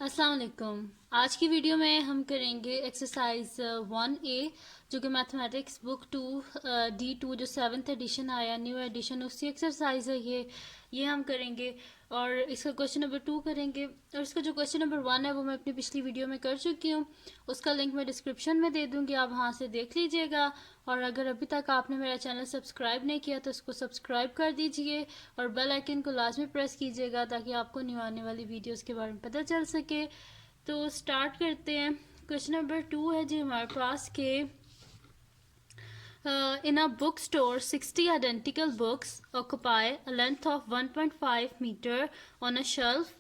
अस्सलाम वालेकुम। आज की वीडियो में हम करेंगे एक्सरसाइज 1A जो कि मैथमेटिक्स बुक 2 D2 जो 7th एडिशन आया, न्यू एडिशन, उसकी एक्सरसाइज है ये हम करेंगे। और इसका क्वेश्चन नंबर 2 करेंगे। और इसका जो क्वेश्चन नंबर 1 है वो मैं अपनी पिछली वीडियो में कर चुकी हूँ, उसका लिंक मैं डिस्क्रिप्शन में दे दूँगी, आप वहाँ से देख लीजिएगा। और अगर अभी तक आपने मेरा चैनल सब्सक्राइब नहीं किया तो इसको सब्सक्राइब कर दीजिए और बेल आइकन को लाजमी प्रेस कीजिएगा ताकि आपको न्यू आने वाली वीडियोस के बारे में पता चल सके। तो स्टार्ट करते हैं। क्वेश्चन नंबर 2 है जी हमारे पास के in a bookstore 60 identical books occupy a length of 1.5 meter on a shelf.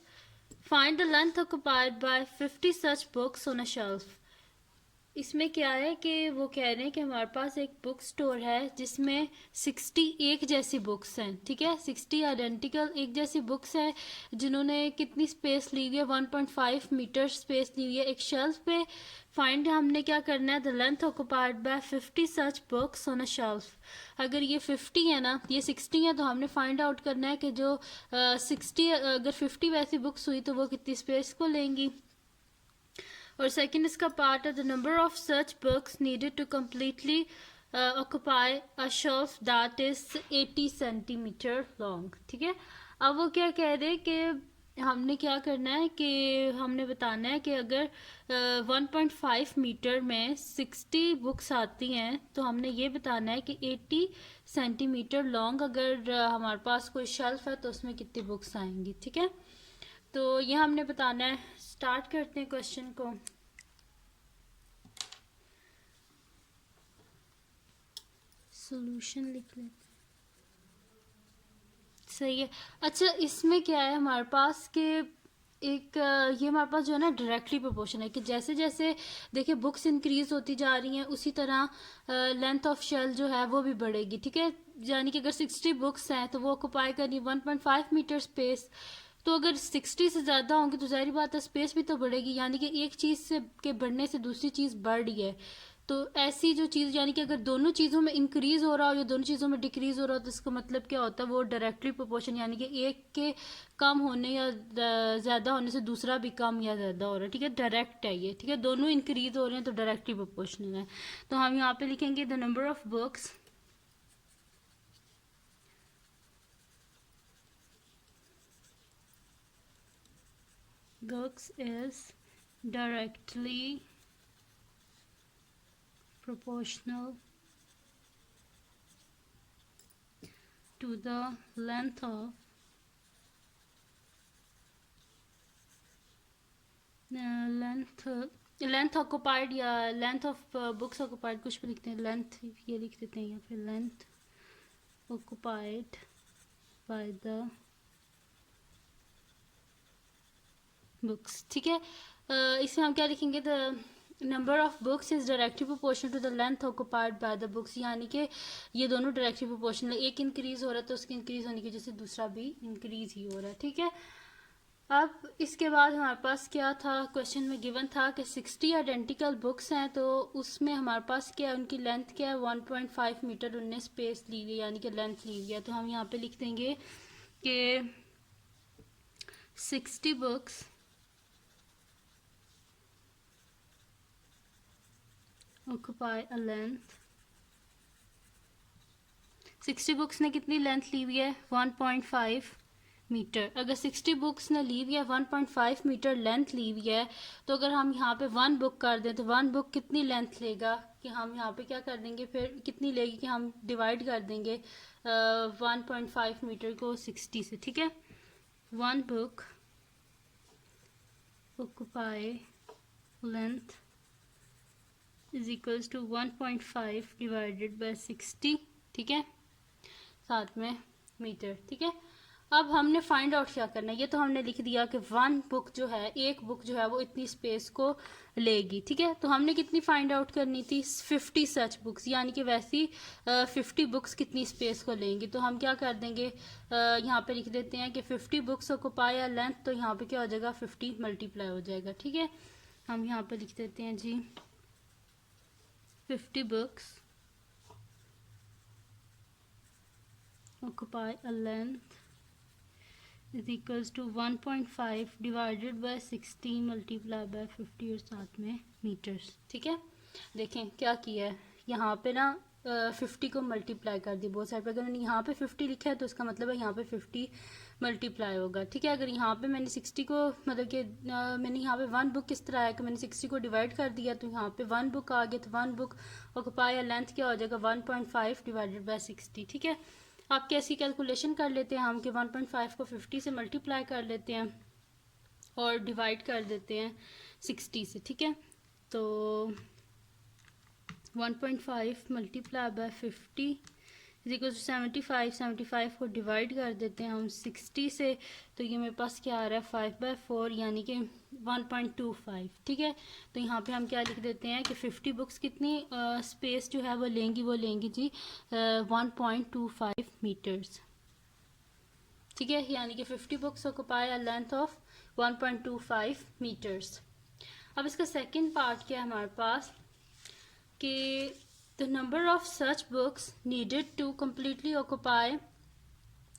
Find the length occupied by 50 such books on a shelf. इसमें क्या है कि वो कह रहे हैं कि हमारे पास एक बुक स्टोर है जिसमें 60 एक जैसी बुक्स हैं, ठीक है, 60 आइडेंटिकल एक जैसी बुक्स हैं जिन्होंने कितनी स्पेस ली हुई है, 1.5 मीटर स्पेस ली हुई है एक शेल्फ पे। फाइंड हमने क्या करना है, the length occupied bye 50 such books on a shelf. अगर ये 50 है ना, ये 60 है, तो हमने फाइंड आउट करना है कि जो 60 अगर 50 वैसी बुक्स हुई तो वो कितनी स्पेस को लेंगी। और सेकंड इसका पार्ट है, the number of such books needed to completely occupy a shelf that is 80 centimetre long, ठीक है। अब वो क्या कह रहे हैं कि हमने क्या करना है कि हमने बताना है कि अगर 1.5 मीटर में 60 बुक्स आती हैं तो हमने ये बताना है कि 80 सेंटीमीटर लॉन्ग अगर हमारे पास कोई शेल्फ है तो उसमें कितनी बुक्स आएंगी, ठीक है। तो ये हमने बताना है। स्टार्ट करते हैं क्वेश्चन को। सॉल्यूशन लिख लेते हैं, सही है। अच्छा, इसमें क्या है हमारे पास कि एक ये हमारे पास जो है ना डायरेक्टली प्रोपोर्शन है कि जैसे जैसे देखिए बुक्स इंक्रीज होती जा रही हैं उसी तरह लेंथ ऑफ शेल जो है वो भी बढ़ेगी, ठीक है। यानी कि अगर 60 बुक्स हैं तो वो ऑक्यूपाई करनी 1.5 मीटर स्पेस। तो अगर 60 से ज़्यादा होंगे तो जाहिर बात है स्पेस भी तो बढ़ेगी, यानी कि एक चीज़ से के बढ़ने से दूसरी चीज़ बढ़ रही है। तो ऐसी जो चीज़, यानी कि अगर दोनों चीज़ों में इंक्रीज़ हो रहा हो या दोनों चीज़ों में डिक्रीज़ हो रहा हो तो इसका मतलब क्या होता है, वो डायरेक्टली प्रोपोर्शन, यानी कि एक के कम होने या ज़्यादा होने से दूसरा भी कम या ज़्यादा हो रहा है, ठीक है। डायरेक्ट है ये, ठीक है, दोनों इंक्रीज़ हो रहे हैं तो डायरेक्टली प्रोपोर्शनल है। तो हम यहाँ पे लिखेंगे the number of books is directly proportional to the length of length occupied या लेंथ ऑफ बुक्स ऑक्युपाइड, कुछ भी लिखते हैं, लेंथ ये लिख देते हैं या फिर length occupied by the books, ठीक है। इसमें हम क्या लिखेंगे, the number of books is directly proportional to the length occupied by the books, यानी कि ये दोनों डायरेक्टली प्रोपोर्शनल, एक इंक्रीज हो रहा है तो उसके इंक्रीज होने की वजह से दूसरा भी इंक्रीज ही हो रहा है, ठीक है। अब इसके बाद हमारे पास क्या था, क्वेश्चन में गिवन था कि 60 आइडेंटिकल बुक्स हैं तो उसमें हमारे पास क्या है, उनकी लेंथ क्या है, 1.5 मीटर उनने स्पेस ली हुई है, यानी कि लेंथ ली हुई है। तो हम यहाँ पे लिख देंगे कि 60 books occupy a length, 60 books ने कितनी लेंथ ली हुई है, 1.5 मीटर। अगर 60 बुक्स ने ली हुई है 1.5 मीटर लेंथ ली हुई है तो अगर हम यहाँ पे 1 बुक कर दें तो 1 बुक कितनी लेंथ लेगा, कि हम यहाँ पे क्या कर देंगे, फिर कितनी लेगी कि हम डिवाइड कर देंगे 1.5 मीटर को 60 से, ठीक है। 1 book occupy length is equals to 1.5 divided by 60, ठीक है, साथ में मीटर, ठीक है। अब हमने फाइंड आउट क्या करना है, ये तो हमने लिख दिया कि 1 बुक जो है, एक बुक जो है वो इतनी स्पेस को लेगी, ठीक है। तो हमने कितनी फाइंड आउट करनी थी, 50 सच बुक्स, यानी कि वैसी 50 बुक्स कितनी स्पेस को लेंगी। तो हम क्या कर देंगे, यहाँ पे लिख देते हैं कि 50 बुक्स ऑक्यूपाई अ लेंथ, तो यहाँ पे क्या हो जाएगा, 50 मल्टीप्लाई हो जाएगा, ठीक है। हम यहाँ पे लिख देते हैं जी 50 books occupy a length is equals to 1.5 divided by 60 multiply by 50 और साथ में मीटर्स। ठीक है, देखें क्या किया है, यहाँ पे ना 50 को मल्टीप्लाई कर दी बोथ साइड पे। अगर मैंने यहाँ पे 50 लिखा है तो इसका मतलब है यहाँ पे 50 मल्टीप्लाई होगा। ठीक है, अगर यहाँ पे मैंने 60 को मतलब कि मैंने यहाँ पे वन बुक किस तरह है कि मैंने 60 को डिवाइड कर दिया तो यहाँ पे वन बुक आ गया, तो वन बुक ऑक्यूपाई या लेंथ क्या हो जाएगा 1.5 डिवाइडेड बाय 60। ठीक है, आप कैसी कैलकुलेशन कर लेते हैं हम कि 1.5 को 50 से मल्टीप्लाई कर लेते हैं और डिवाइड कर देते हैं 60 से। ठीक है, तो 1.5 multiply by 50 is equal to 75। 75 को डिवाइड कर देते हैं हम 60 से, तो ये मेरे पास क्या आ रहा है 5/4 यानी कि 1.25। ठीक है, तो यहाँ पे हम क्या लिख देते हैं कि 50 बुक्स कितनी स्पेस जो है वो लेंगी जी 1.25 मीटर्स। ठीक है, यानी कि 50 books occupy a length of 1.25 metres. अब इसका सेकेंड पार्ट क्या है हमारे पास कि the number of such books needed to completely occupy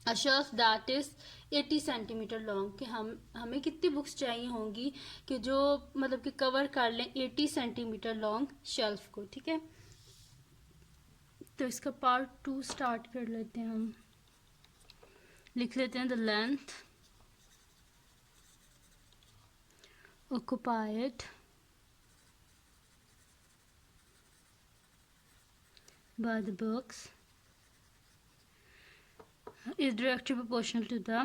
a shelf that is 80 centimetre long, कि हमें कितनी बुक्स चाहिए होंगी कि जो मतलब कि कवर कर लें 80 सेंटीमीटर लॉन्ग शेल्फ को। ठीक है, तो इसका पार्ट 2 स्टार्ट कर लेते हैं हम। लिख लेते हैं the length occupied by the books is directly proportional to the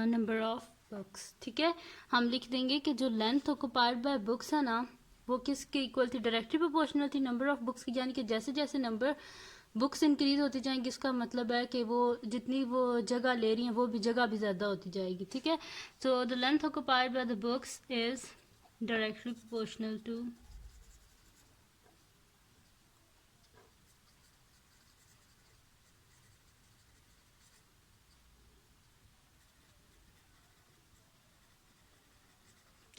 number of books। ठीक है, हम लिख देंगे कि जो लेंथ ऑक्यूपाइड बाय बुक्स है ना वो किसके इक्वल थी, डायरेक्टली प्रोपोर्शनल थी नंबर ऑफ बुक्स की, यानी कि जैसे जैसे नंबर बुक्स इंक्रीज होती जाएंगी इसका मतलब है कि वो जितनी वो जगह ले रही हैं वो भी जगह भी ज़्यादा होती जाएगी। ठीक है, so the length occupied by the books is directly proportional to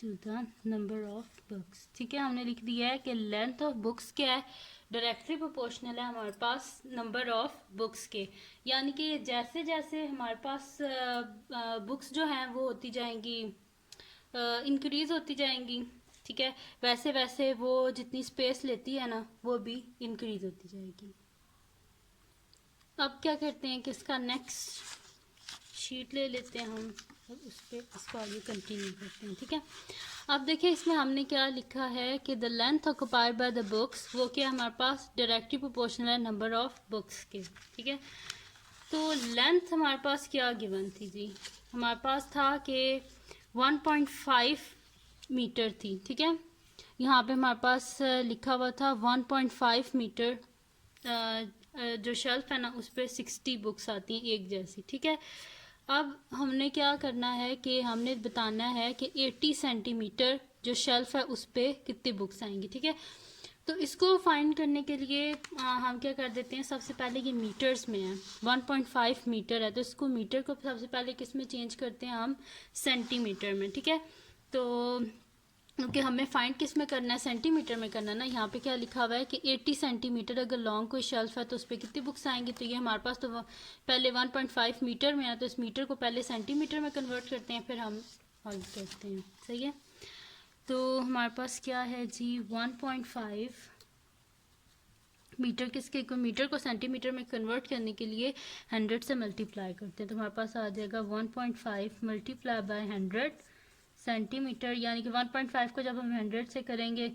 the number of books. ठीक है, हमने लिख दिया है कि लेंथ ऑफ बुक्स क्या है, डायरेक्टली प्रोपोर्शनल है हमारे पास नंबर ऑफ बुक्स के, यानी कि जैसे जैसे हमारे पास बुक्स जो हैं वो होती जाएंगी इंक्रीज होती जाएंगी। ठीक है, वैसे वैसे वो जितनी स्पेस लेती है ना वो भी इंक्रीज होती जाएगी। अब क्या करते हैं कि इसका नेक्स्ट शीट ले लेते हैं हम और उस पर इसको आगे कंटिन्यू करते हैं। ठीक है, अब देखिए इसमें हमने क्या लिखा है कि the length occupied by the books, वो क्या हमारे पास डायरेक्टली प्रोपोर्शनल है नंबर ऑफ बुक्स के। ठीक है, तो लेंथ हमारे पास क्या गिवन थी जी, हमारे पास था कि 1.5 मीटर थी। ठीक है, यहाँ पे हमारे पास लिखा हुआ था 1.5 मीटर जो शेल्फ है ना उस पर 60 बुक्स आती हैं एक जैसी। ठीक है, अब हमने क्या करना है कि हमने बताना है कि 80 सेंटीमीटर जो शेल्फ है उस पर कितनी बुक्स आएंगी। ठीक है, तो इसको फाइंड करने के लिए हम क्या कर देते हैं, सबसे पहले ये मीटर्स में है 1.5 मीटर है तो इसको मीटर को सबसे पहले किस में चेंज करते हैं हम, सेंटीमीटर में। ठीक है, तो क्योंकि हमें फाइंड किस में करना है, सेंटीमीटर में करना है ना। यहाँ पे क्या लिखा हुआ है कि 80 सेंटीमीटर अगर लॉन्ग कोई शेल्फ है तो उस पर कितनी बुक्स आएंगी, तो ये हमारे पास तो पहले 1.5 मीटर में है तो इस मीटर को पहले सेंटीमीटर में कन्वर्ट करते हैं फिर हम आगे करते हैं। सही है, तो हमारे पास क्या है जी 1.5 मीटर, किसके को मीटर को सेंटीमीटर में कन्वर्ट करने के लिए 100 से मल्टीप्लाई करते हैं, तो हमारे पास आ जाएगा 1.5 मल्टीप्लाई बाय 100 सेंटीमीटर, यानी कि 1.5 को जब हम 100 से करेंगे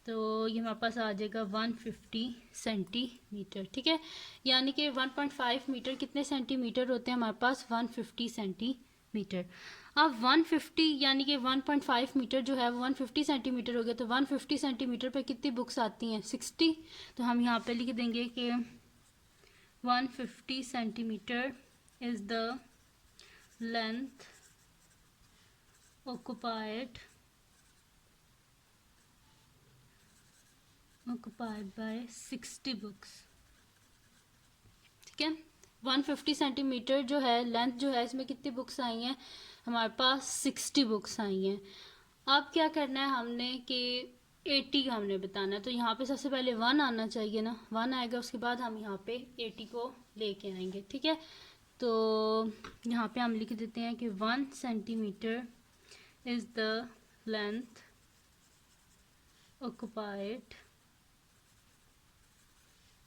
तो ये हमारे पास आ जाएगा 150 सेंटीमीटर। ठीक है, यानी कि 1.5 मीटर कितने सेंटीमीटर होते हैं हमारे पास, 150 सेंटीमीटर। अब 150 यानी कि 1.5 मीटर जो है वो 150 सेंटीमीटर हो गया, तो 150 सेंटीमीटर पे कितनी बुक्स आती हैं, 60। तो हम यहाँ पे लिख देंगे कि 150 centimetre is the length occupied by 60 books. ठीक है, 150 सेंटीमीटर जो है लेंथ जो है इसमें कितनी बुक्स आई हैं, हमारे पास 60 बुक्स आई हैं। अब क्या करना है हमने कि 80 का हमने बताना है, तो यहाँ पे सबसे पहले 1 आना चाहिए ना, 1 आएगा उसके बाद हम यहाँ पे 80 को लेके आएंगे। ठीक है, तो यहाँ पे हम लिख देते हैं कि 1 centimetre is the length occupied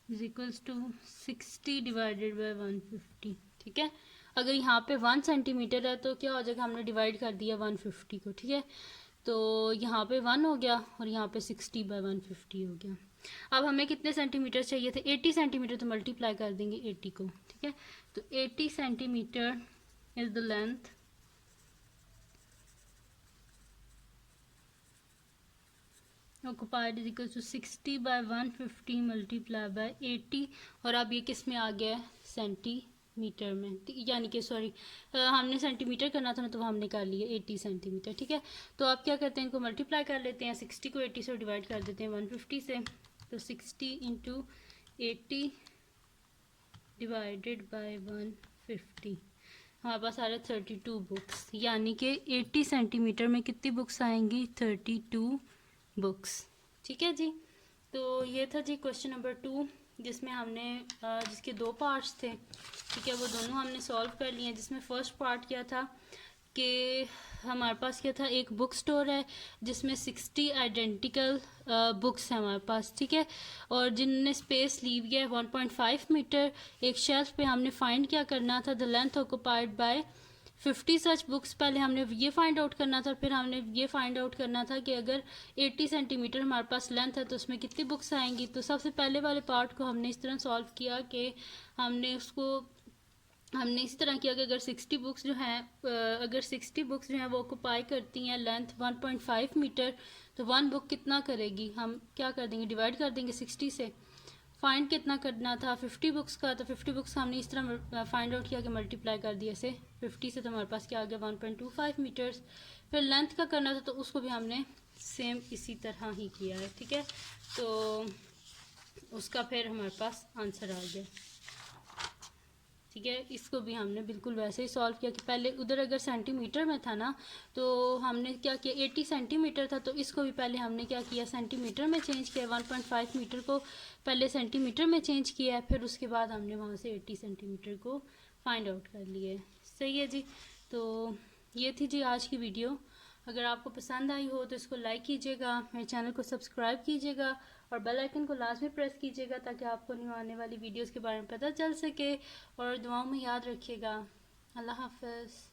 is equals to 60 divided by 150। ठीक है, अगर यहाँ पे 1 सेंटीमीटर है तो क्या हो जाएगा, हमने डिवाइड कर दिया 150 को। ठीक है, तो यहाँ पे 1 हो गया और यहाँ पे 60 बाय 150 हो गया। अब हमें कितने सेंटीमीटर चाहिए थे, 80 सेंटीमीटर, तो मल्टीप्लाई कर देंगे 80 को। ठीक है, तो 80 centimetre is the length occupied is equal to 60 by 150 multiply by 80, और अब ये किस में आ गया है, सेंटीमीटर में, यानी कि सॉरी हमने सेंटीमीटर करना था ना, तो हमने कर लिया 80 सेंटीमीटर। ठीक है, तो आप क्या करते हैं, इनको मल्टीप्लाई कर लेते हैं, 60 को 80 से डिवाइड कर देते हैं 150 से, तो 60 इंटू 80 डिवाइडेड बाय 150, हमारे पास आ रहा है 32 बुक्स, यानी कि 80 सेंटीमीटर में कितनी बुक्स आएंगी, 32 बुक्स। ठीक है जी, तो ये था जी क्वेश्चन नंबर 2, जिसमें हमने जिसके 2 पार्ट्स थे। ठीक है, वो दोनों हमने सॉल्व कर लिए हैं। जिसमें फर्स्ट पार्ट क्या था कि हमारे पास क्या था, एक बुक स्टोर है जिसमें 60 आइडेंटिकल बुक्स हैं हमारे पास। ठीक है, और जिनने स्पेस ली हुई है 1.5 मीटर, एक शेल्फ पे हमने फाइंड क्या करना था, the length occupied bye 50 such books. पहले हमने ये फाइंड आउट करना था, फिर हमने ये फाइंड आउट करना था कि अगर 80 सेंटीमीटर हमारे पास लेंथ है तो उसमें कितनी बुक्स आएंगी। तो सबसे पहले वाले पार्ट को हमने इस तरह सॉल्व किया कि हमने इसी तरह किया कि अगर 60 बुक्स जो हैं अगर 60 बुक्स जो हैं वो ऑक्यूपाई करती हैं लेंथ 1.5 मीटर, तो 1 बुक कितना करेगी, हम क्या कर देंगे, डिवाइड कर देंगे 60 से। फाइंड कितना करना था, 50 बुक्स का, तो 50 बुक्स का हमने इस तरह फाइंड आउट किया कि मल्टीप्लाई कर दिया इसे 50 से, तो हमारे पास क्या आ गया 1.25 मीटर्स। फिर लेंथ का करना था तो उसको भी हमने सेम इसी तरह ही किया है। ठीक है, तो उसका फिर हमारे पास आंसर आ गया। ठीक है, इसको भी हमने बिल्कुल वैसे ही सॉल्व किया कि पहले उधर अगर सेंटीमीटर में था ना, तो हमने क्या किया, 80 सेंटीमीटर था, तो इसको भी पहले हमने क्या किया, सेंटीमीटर में चेंज किया, 1.5 मीटर को पहले सेंटीमीटर में चेंज किया है, फिर उसके बाद हमने वहाँ से 80 सेंटीमीटर को फाइंड आउट कर लिया है। सही है जी, तो ये थी जी आज की वीडियो। अगर आपको पसंद आई हो तो इसको लाइक कीजिएगा, मेरे चैनल को सब्सक्राइब कीजिएगा और बेल आइकन को लाजमी प्रेस कीजिएगा ताकि आपको न्यू आने वाली वीडियोस के बारे में पता चल सके। और दुआओं में याद रखिएगा। अल्लाह हाफ़िज़।